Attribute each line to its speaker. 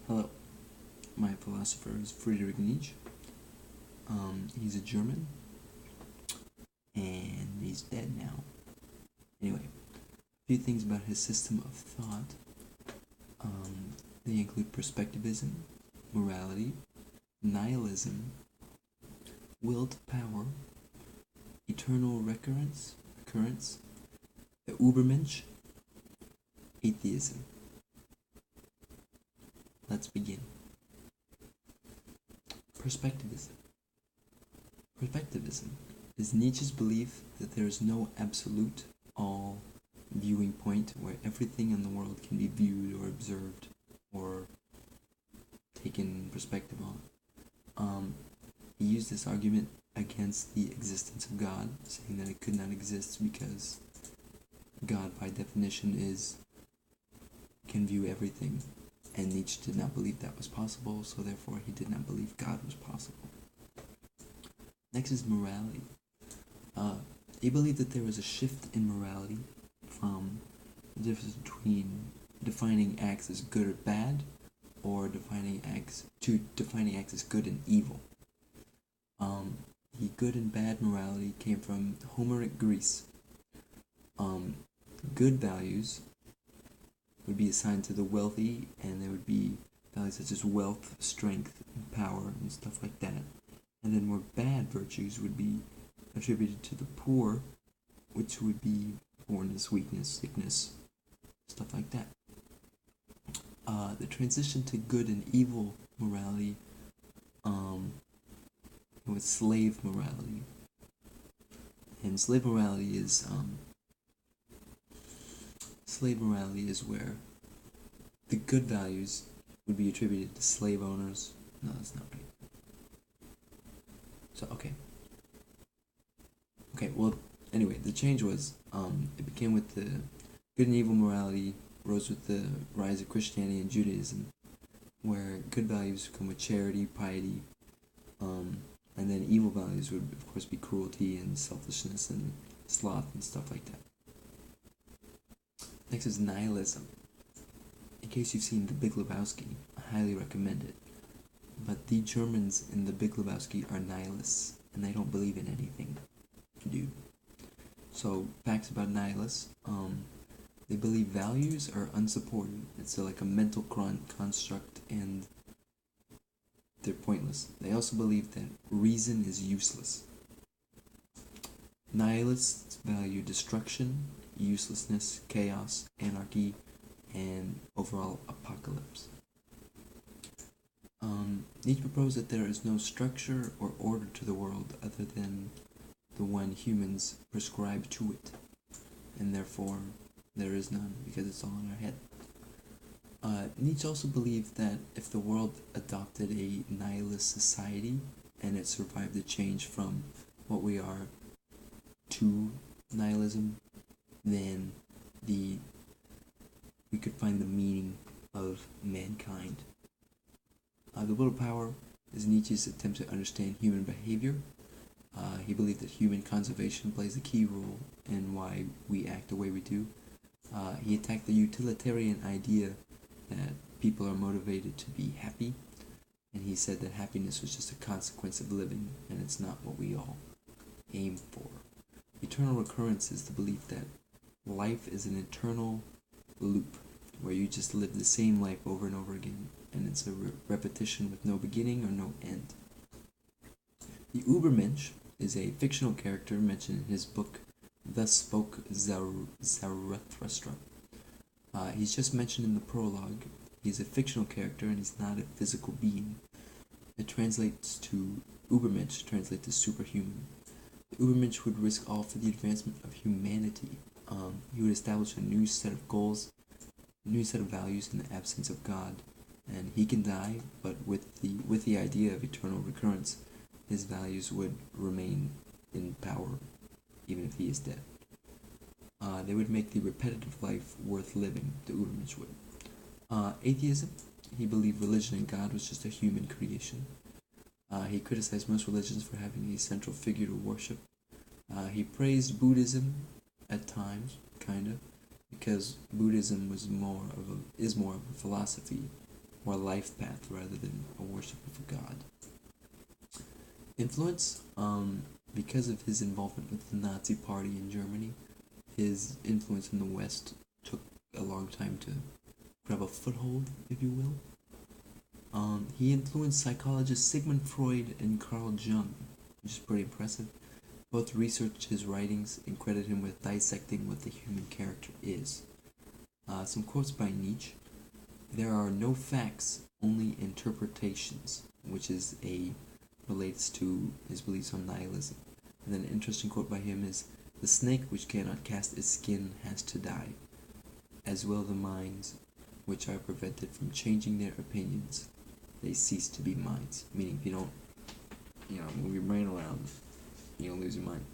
Speaker 1: Hello, my philosopher is Friedrich Nietzsche. He's a German, and he's dead now. Anyway, a few things about his system of thought. They include perspectivism, morality, nihilism, will to power, eternal recurrence, the Übermensch, atheism. Let's begin. Perspectivism. Perspectivism is Nietzsche's belief that there is no absolute, all viewing point where everything in the world can be viewed or observed or taken perspective on. He used this argument against the existence of God, saying that it could not exist because God, by definition, can view everything, and Nietzsche did not believe that was possible, so therefore he did not believe God was possible. Next is morality. He believed that there was a shift in morality from the difference between defining acts as good or bad, or defining acts as good and evil. The good and bad morality came from Homeric Greece. Good values would be assigned to the wealthy, and there would be values such as wealth, strength, and power, and stuff like that. And then more bad virtues would be attributed to the poor, which would be poorness, weakness, sickness, stuff like that. The transition to good and evil morality was slave morality. And slave morality is where the good values would be attributed to slave owners. No, that's not right. So, okay, well, anyway, the change was, it began with the good and evil morality, rose with the rise of Christianity and Judaism, where good values come with charity, piety, and then evil values would, of course, be cruelty and selfishness and sloth and stuff like that. Next is nihilism. In case you've seen The Big Lebowski, I highly recommend it. But the Germans in The Big Lebowski are nihilists, and they don't believe in anything, dude. So, facts about nihilists. They believe values are unsupported. It's like a mental construct, and they're pointless. They also believe that reason is useless. Nihilists value destruction, uselessness, chaos, anarchy, and overall apocalypse. Nietzsche proposed that there is no structure or order to the world other than the one humans prescribe to it, and therefore there is none because it's all in our head. Nietzsche also believed that if the world adopted a nihilist society and it survived the change from what we are to nihilism, then we could find the meaning of mankind. The will to power is Nietzsche's attempt to understand human behavior. He believed that human conservation plays a key role in why we act the way we do. He attacked the utilitarian idea that people are motivated to be happy, and he said that happiness was just a consequence of living, and it's not what we all aim for. Eternal recurrence is the belief that life is an eternal loop, where you just live the same life over and over again, and it's a repetition with no beginning or no end. The Übermensch is a fictional character mentioned in his book, Thus Spoke Zarathustra. He's just mentioned in the prologue. He's a fictional character and he's not a physical being. It translates to Übermensch, translates to superhuman. The Übermensch would risk all for the advancement of humanity. He would establish a new set of goals, a new set of values in the absence of God. And he can die, but with the idea of eternal recurrence, his values would remain in power, even if he is dead. They would make the repetitive life worth living, the Übermensch would. Atheism, he believed religion and God was just a human creation. He criticized most religions for having a central figure to worship. He praised Buddhism at times, kinda, because Buddhism is more of a philosophy or a life path rather than a worship of a god. Influence, because of his involvement with the Nazi Party in Germany, his influence in the West took a long time to grab a foothold, if you will. He influenced psychologists Sigmund Freud and Carl Jung, which is pretty impressive. Both researched his writings and credit him with dissecting what the human character is. Some quotes by Nietzsche. There are no facts, only interpretations, which relates to his beliefs on nihilism. And then an interesting quote by him is, "The snake which cannot cast its skin has to die, as will the minds which are prevented from changing their opinions. They cease to be minds." Meaning, if you don't, move your brain around, you'll lose your mind.